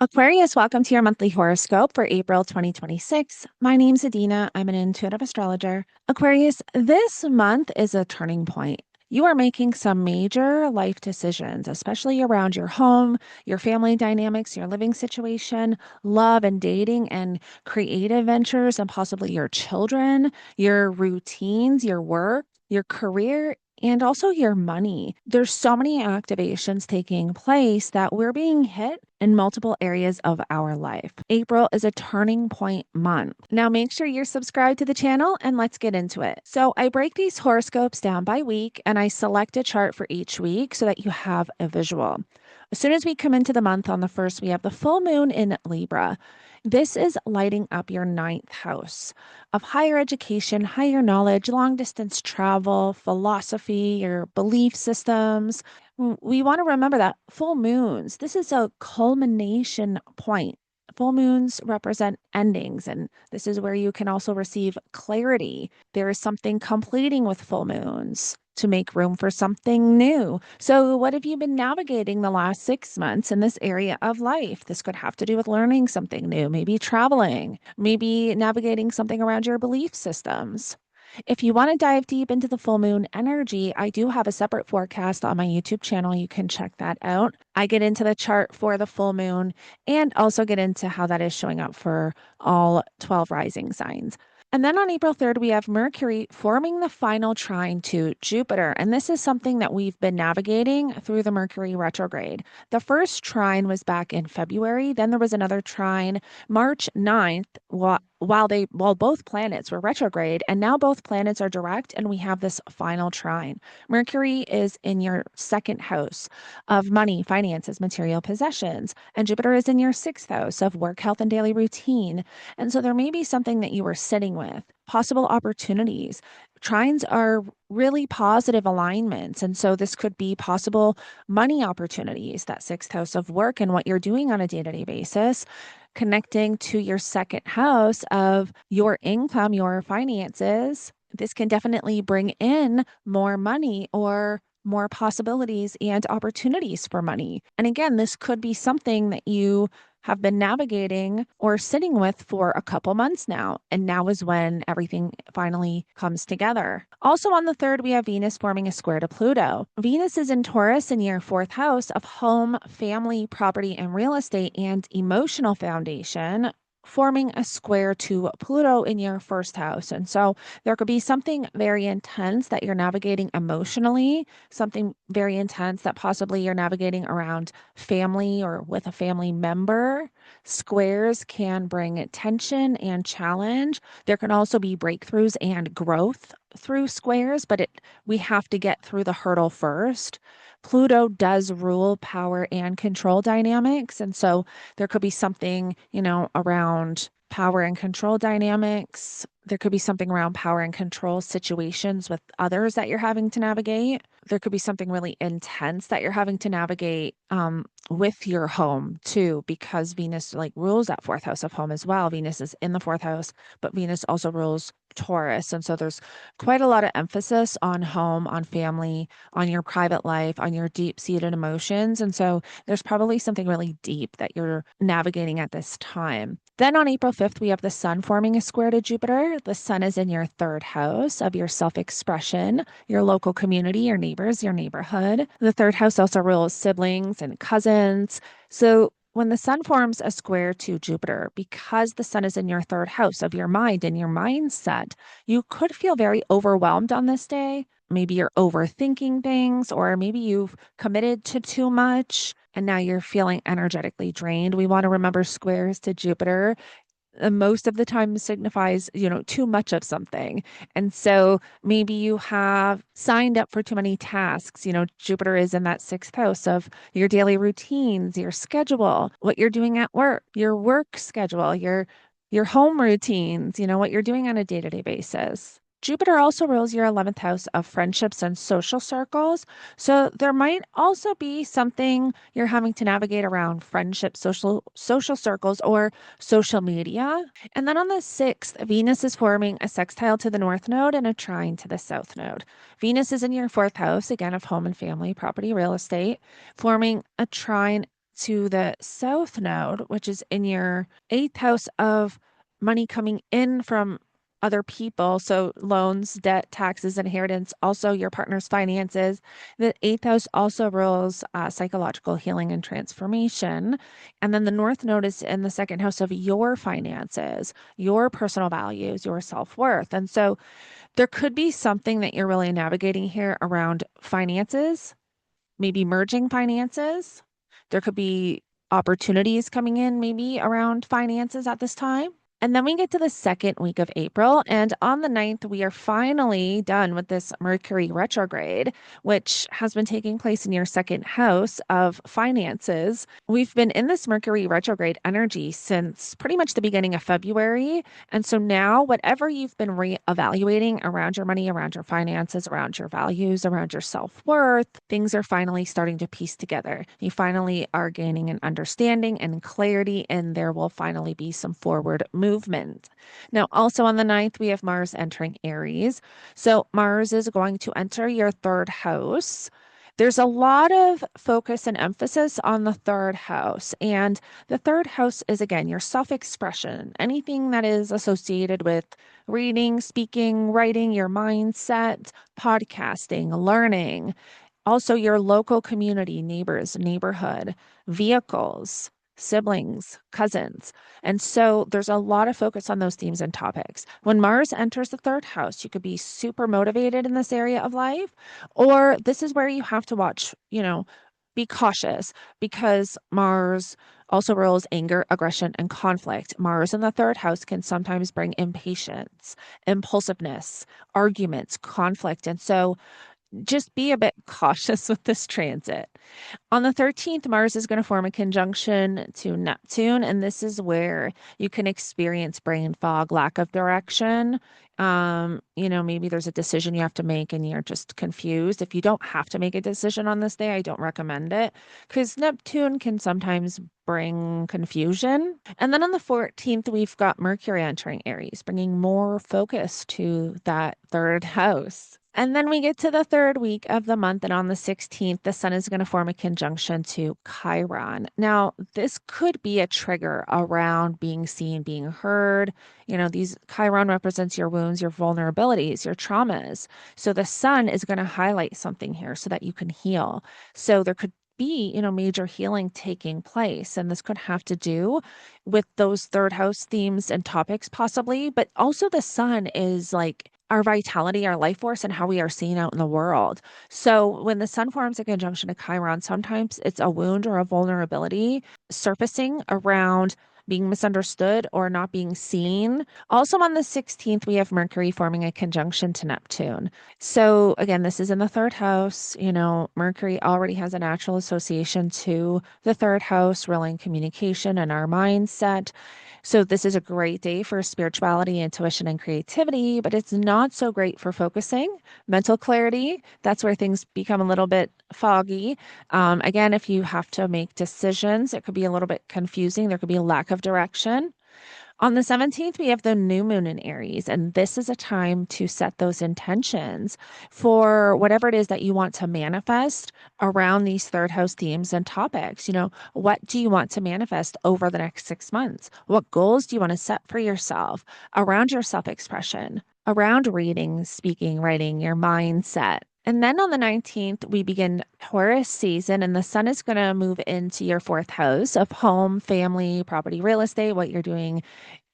Aquarius, welcome to your monthly horoscope for April 2026. My name's Adina. I'm an intuitive astrologer. Aquarius, this month is a turning point. You are making some major life decisions, especially around your home, your family dynamics, your living situation, love and dating, and creative ventures, and possibly your children, your routines, your work, your career, and also your money. There's so many activations taking place that we're being hit in multiple areas of our life. April is a turning point month. Now make sure you're subscribed to the channel and let's get into it. So I break these horoscopes down by week and I select a chart for each week so that you have a visual. As soon as we come into the month on the first, we have the full moon in Libra. This is lighting up your ninth house of higher education, higher knowledge, long distance travel, philosophy, your belief systems. We want to remember that full moons, this is a culmination point. Full moons represent endings, and this is where you can also receive clarity. There is something completing with full moons to make room for something new. So, what have you been navigating the last 6 months in this area of life? This could have to do with learning something new, maybe traveling, maybe navigating something around your belief systems. If you want to dive deep into the full moon energy, I do have a separate forecast on my YouTube channel. You can check that out. I get into the chart for the full moon and also get into how that is showing up for all 12 rising signs. And then on April 3rd, we have Mercury forming the final trine to Jupiter. And this is something that we've been navigating through the Mercury retrograde. The first trine was back in February. Then there was another trine March 9th, while both planets were retrograde, and now both planets are direct, and we have this final trine. Mercury is in your second house of money, finances, material possessions, and Jupiter is in your sixth house of work, health, and daily routine. And so there may be something that you were sitting with, possible opportunities. Trines are really positive alignments. And so this could be possible money opportunities, that sixth house of work and what you're doing on a day to day basis, connecting to your second house of your income, your finances. This can definitely bring in more money or more possibilities and opportunities for money. And again, this could be something that you have been navigating or sitting with for a couple months now. And now is when everything finally comes together. Also on the third, we have Venus forming a square to Pluto. Venus is in Taurus in your fourth house of home, family, property, and real estate and emotional foundation, forming a square to Pluto in your first house. And so there could be something very intense that you're navigating emotionally, something very intense that possibly you're navigating around family or with a family member. Squares can bring tension and challenge. There can also be breakthroughs and growth through squares, but we have to get through the hurdle first. Pluto does rule power and control dynamics. And so there could be something, around power and control dynamics. There could be something around power and control situations with others that you're having to navigate. There could be something really intense that you're having to navigate with your home too, because Venus rules that fourth house of home as well. Venus is in the fourth house, but Venus also rules Taurus. And so there's quite a lot of emphasis on home, on family, on your private life, on your deep-seated emotions. And so there's probably something really deep that you're navigating at this time. Then on April 5th, we have the sun forming a square to Jupiter. The sun is in your third house of your self-expression, your local community, your neighbors, your neighborhood. The third house also rules siblings and cousins. So when the sun forms a square to Jupiter, because the sun is in your third house of your mind and your mindset, you could feel very overwhelmed on this day. Maybe you're overthinking things, or maybe you've committed to too much and now you're feeling energetically drained. We want to remember squares to Jupiter most of the time signifies, too much of something. And so maybe you have signed up for too many tasks. Jupiter is in that sixth house of your daily routines, your schedule, what you're doing at work, your work schedule, your home routines, what you're doing on a day-to-day basis. Jupiter also rules your 11th house of friendships and social circles. So there might also be something you're having to navigate around friendship, social circles, or social media. And then on the 6th, Venus is forming a sextile to the north node and a trine to the south node. Venus is in your fourth house, again, of home and family, property, real estate, forming a trine to the South Node, which is in your eighth house of money coming in from other people. So loans, debt, taxes, inheritance, also your partner's finances. The eighth house also rules psychological healing and transformation. And then the North Node is in the second house of your finances, your personal values, your self worth. And so there could be something that you're really navigating here around finances, maybe merging finances. There could be opportunities coming in, maybe around finances at this time. And then we get to the second week of April. And on the 9th, we are finally done with this Mercury retrograde, which has been taking place in your second house of finances. We've been in this Mercury retrograde energy since pretty much the beginning of February. And so now, whatever you've been reevaluating around your money, around your finances, around your values, around your self worth, things are finally starting to piece together. You finally are gaining an understanding and clarity, and there will finally be some forward movement. Now, also on the 9th, we have Mars entering Aries. So, Mars is going to enter your third house. There's a lot of focus and emphasis on the third house. And the third house is, again, your self expression, anything that is associated with reading, speaking, writing, your mindset, podcasting, learning, also your local community, neighbors, neighborhood, vehicles, siblings, cousins. And so there's a lot of focus on those themes and topics. When Mars enters the third house, you could be super motivated in this area of life, or this is where you have to watch, be cautious because Mars also rules anger, aggression, and conflict. Mars in the third house can sometimes bring impatience, impulsiveness, arguments, conflict. And so just be a bit cautious with this transit. On the 13th, Mars is going to form a conjunction to Neptune, and this is where you can experience brain fog, lack of direction. Maybe there's a decision you have to make and you're just confused. If you don't have to make a decision on this day, I don't recommend it because Neptune can sometimes bring confusion. And then on the 14th, we've got Mercury entering Aries, bringing more focus to that third house. And then we get to the third week of the month, and on the 16th, the sun is going to form a conjunction to Chiron. Now, this could be a trigger around being seen, being heard. These Chiron represents your wounds, your vulnerabilities, your traumas. So the sun is going to highlight something here so that you can heal. So there could be, major healing taking place. And this could have to do with those third house themes and topics, possibly. But also, the sun is like our vitality, our life force, and how we are seen out in the world. So when the sun forms a conjunction to Chiron, sometimes it's a wound or a vulnerability surfacing around being misunderstood or not being seen. Also on the 16th, we have Mercury forming a conjunction to Neptune. So again, this is in the third house. Mercury already has a natural association to the third house, ruling communication and our mindset. So this is a great day for spirituality, intuition, and creativity, but it's not so great for focusing, mental clarity. That's where things become a little bit foggy. Again, if you have to make decisions, it could be a little bit confusing. There could be a lack of direction. On the 17th, we have the new moon in Aries, and this is a time to set those intentions for whatever it is that you want to manifest around these third house themes and topics. What do you want to manifest over the next 6 months? What goals do you want to set for yourself around your self expression, around reading, speaking, writing, your mindset? And then on the 19th, we begin Taurus season, and the sun is going to move into your fourth house of home, family, property, real estate, what you're doing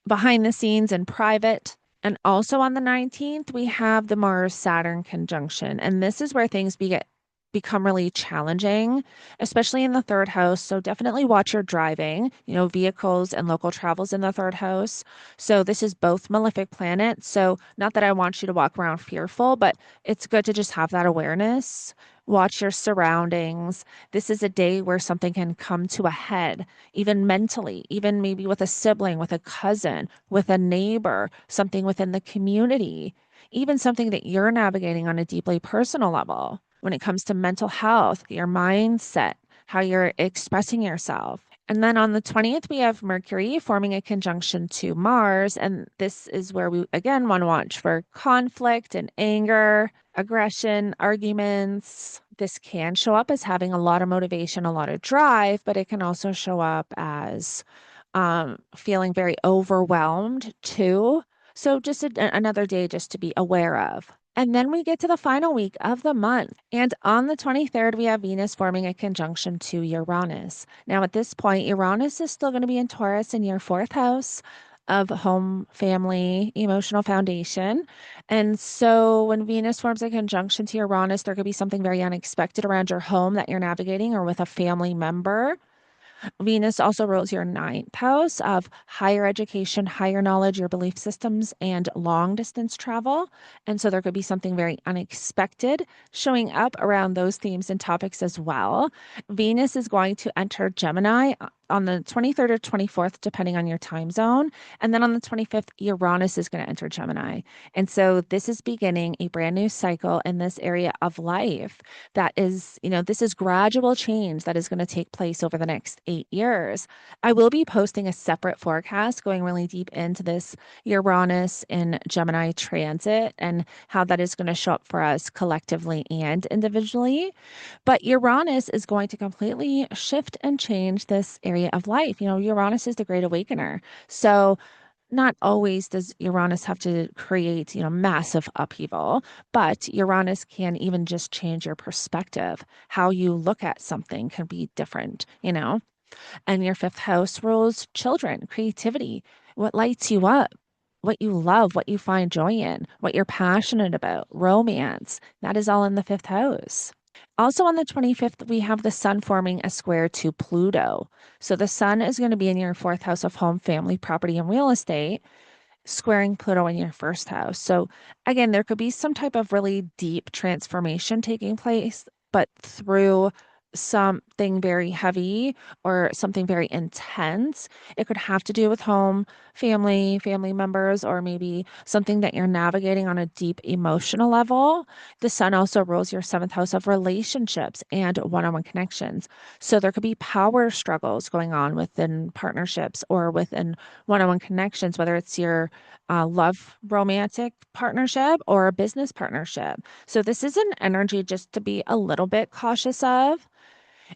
behind the scenes and private. And also on the 19th, we have the Mars Saturn conjunction. And this is where things become really challenging, especially in the third house. So definitely watch your driving, vehicles and local travels in the third house. So this is both malefic planets. So not that I want you to walk around fearful, but it's good to just have that awareness. Watch your surroundings. This is a day where something can come to a head, even mentally, even maybe with a sibling, with a cousin, with a neighbor, something within the community, even something that you're navigating on a deeply personal level when it comes to mental health, your mindset, how you're expressing yourself. And then on the 20th, we have Mercury forming a conjunction to Mars. And this is where we again want to watch for conflict and anger, aggression, arguments, This can show up as having a lot of motivation, a lot of drive, but it can also show up as feeling very overwhelmed too. So just another day just to be aware of. And then we get to the final week of the month. And on the 23rd, we have Venus forming a conjunction to Uranus. Now, at this point, Uranus is still going to be in Taurus in your fourth house of home, family, emotional foundation. And so when Venus forms a conjunction to Uranus, there could be something very unexpected around your home that you're navigating or with a family member. Venus also rules your ninth house of higher education, higher knowledge, your belief systems, and long distance travel. And so there could be something very unexpected showing up around those themes and topics as well. Venus is going to enter Gemini on the 23rd or 24th, depending on your time zone. And then on the 25th, Uranus is going to enter Gemini. And so this is beginning a brand new cycle in this area of life that is, this is gradual change that is going to take place over the next 8 years. I will be posting a separate forecast going really deep into this Uranus in Gemini transit and how that is going to show up for us collectively and individually. But Uranus is going to completely shift and change this area of life. Uranus is the great awakener. So not always does Uranus have to create, massive upheaval, but Uranus can even just change your perspective. How you look at something can be different. And your fifth house rules children, creativity, what lights you up, what you love, what you find joy in, what you're passionate about, romance. That is all in the fifth house. Also on the 25th, we have the sun forming a square to Pluto. So the sun is going to be in your fourth house of home, family, property, and real estate, squaring Pluto in your first house. So again, there could be some type of really deep transformation taking place, but through something very heavy or something very intense. It could have to do with home, family members, or maybe something that you're navigating on a deep emotional level. The sun also rules your seventh house of relationships and one-on-one connections. So there could be power struggles going on within partnerships or within one-on-one connections, whether it's your love romantic partnership or a business partnership. So this is an energy just to be a little bit cautious of.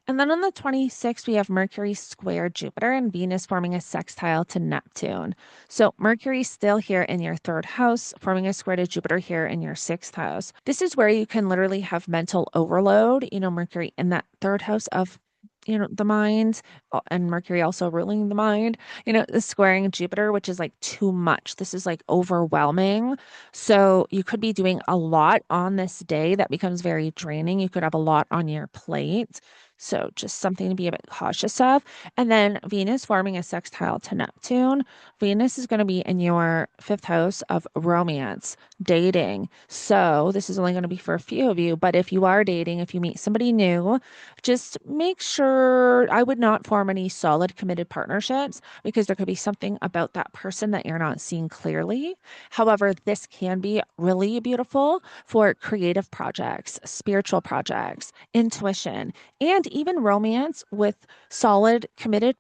And then on the 26th, we have Mercury square Jupiter and Venus forming a sextile to Neptune. So Mercury's still here in your third house, forming a square to Jupiter here in your sixth house. This is where you can literally have mental overload, Mercury in that third house of the mind, and Mercury also ruling the mind, the squaring Jupiter, which is like too much. This is like overwhelming. So you could be doing a lot on this day that becomes very draining. You could have a lot on your plate. So just something to be a bit cautious of. And then Venus forming a sextile to Neptune. Venus is going to be in your fifth house of romance, dating. So this is only going to be for a few of you, but if you are dating, if you meet somebody new, just make sure I would not form any solid committed partnerships because there could be something about that person that you're not seeing clearly. However, this can be really beautiful for creative projects, spiritual projects, intuition, and even romance with solid committed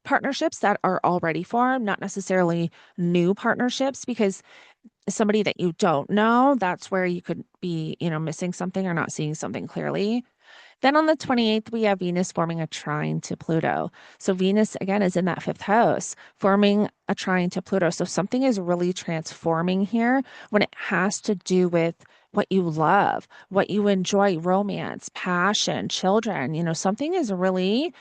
partnerships that are already formed, not necessarily new partnerships, because somebody that you don't know, that's where you could be, missing something or not seeing something clearly. Then on the 28th, we have Venus forming a trine to Pluto. So Venus, again, is in that fifth house, forming a trine to Pluto. So something is really transforming here when it has to do with what you love, what you enjoy, romance, passion, children. Something is really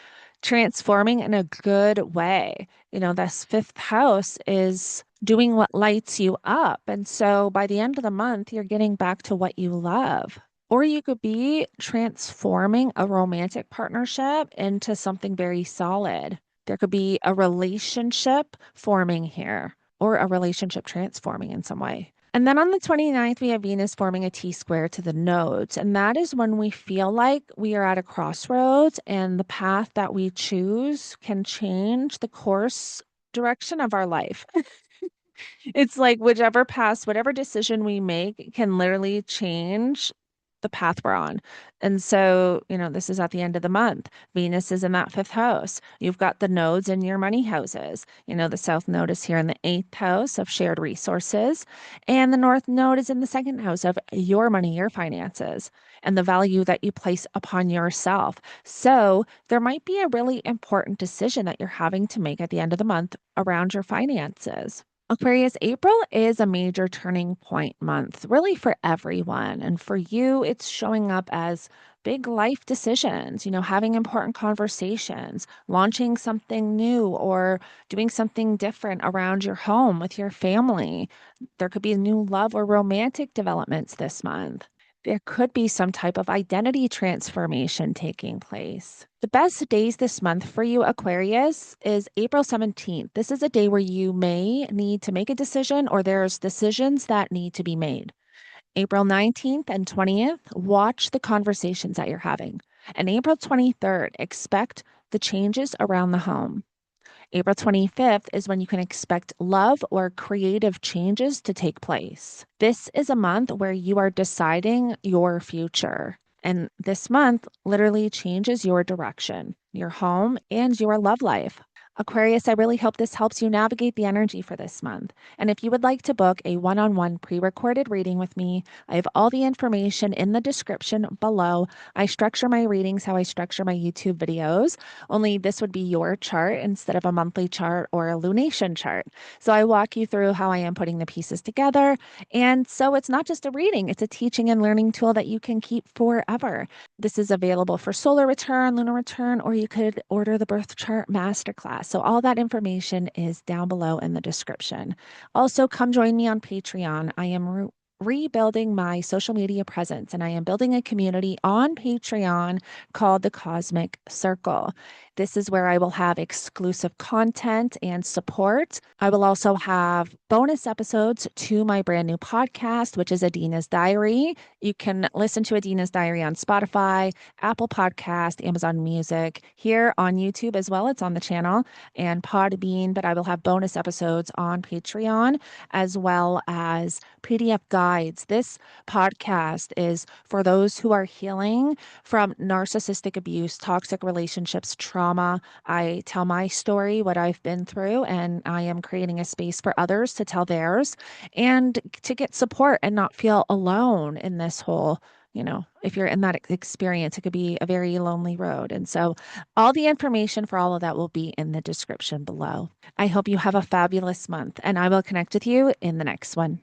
transforming in a good way. This fifth house is doing what lights you up. And so by the end of the month, you're getting back to what you love. Or you could be transforming a romantic partnership into something very solid. There could be a relationship forming here or a relationship transforming in some way. And then on the 29th, we have Venus forming a T square to the nodes. And that is when we feel like we are at a crossroads and the path that we choose can change the course direction of our life. It's like whichever path, whatever decision we make can literally change the path we're on. And so, this is at the end of the month. Venus is in that fifth house. You've got the nodes in your money houses. The south node is here in the eighth house of shared resources, and the north node is in the second house of your money, your finances, and the value that you place upon yourself. So, there might be a really important decision that you're having to make at the end of the month around your finances. Aquarius, April is a major turning point month, really for everyone. And for you, it's showing up as big life decisions, having important conversations, launching something new, or doing something different around your home with your family. There could be new love or romantic developments this month. There could be some type of identity transformation taking place. The best days this month for you, Aquarius, is April 17th. This is a day where you may need to make a decision or there's decisions that need to be made. April 19th and 20th, watch the conversations that you're having. And April 23rd, expect the changes around the home. April 25th is when you can expect love or creative changes to take place. This is a month where you are deciding your future. And this month literally changes your direction, your home, and your love life. Aquarius, I really hope this helps you navigate the energy for this month. And if you would like to book a one on one pre recorded reading with me, I have all the information in the description below. I structure my readings how I structure my YouTube videos, only this would be your chart instead of a monthly chart or a lunation chart. So I walk you through how I am putting the pieces together. And so it's not just a reading, it's a teaching and learning tool that you can keep forever. This is available for solar return, lunar return, or you could order the birth chart masterclass. So all that information is down below in the description. Also, come join me on Patreon. I am rebuilding my social media presence, and I am building a community on Patreon called the Cosmic Circle. This is where I will have exclusive content and support. I will also have bonus episodes to my brand new podcast, which is Adina's Diary. You can listen to Adina's Diary on Spotify, Apple Podcast, Amazon Music, here on YouTube as well. It's on the channel, and Podbean, but I will have bonus episodes on Patreon as well as PDF guides. This podcast is for those who are healing from narcissistic abuse, toxic relationships, trauma. I tell my story, what I've been through, and I am creating a space for others to tell theirs and to get support and not feel alone in this whole, if you're in that experience, it could be a very lonely road. And so all the information for all of that will be in the description below. I hope you have a fabulous month, and I will connect with you in the next one.